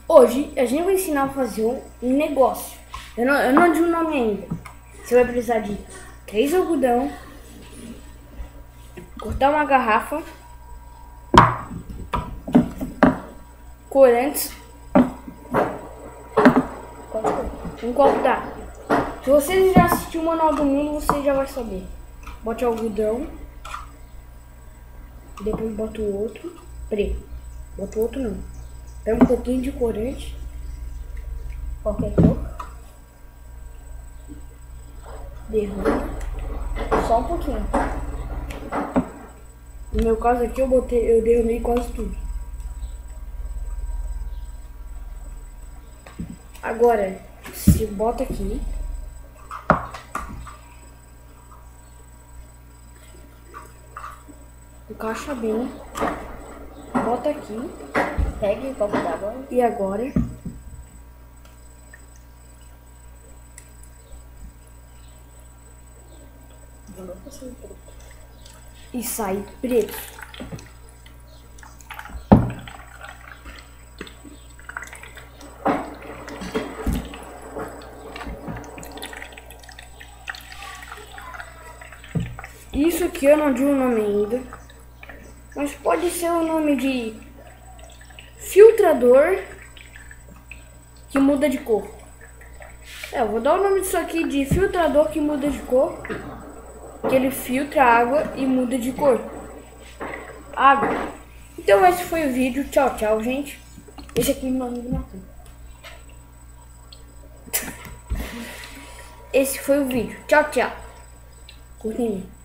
Hoje a gente vai ensinar a fazer um negócio. Eu não digo o nome ainda. Você vai precisar de 3 algodão, cortar uma garrafa, corantes, um copo d'água. Se você já assistiu o Manual do Mundo, você já vai saber. Bote o algodão, depois bota o outro preto. Bota o outro não. Pega um pouquinho de corante, qualquer cor. Derrama. Só um pouquinho. No meu caso aqui eu derramei quase tudo. Agora, se bota aqui. Encaixa bem. Bota aqui. Pegue o copo d'água. E agora e sai preto. Isso aqui eu não digo o nome ainda, mas pode ser o nome de filtrador que muda de cor. Eu vou dar o nome disso aqui de filtrador que muda de cor, que ele filtra a água e muda de cor. Água. Então esse foi o vídeo. Tchau, tchau, gente. Esse aqui é meu amigo Natan. Esse foi o vídeo. Tchau, tchau. Curtem.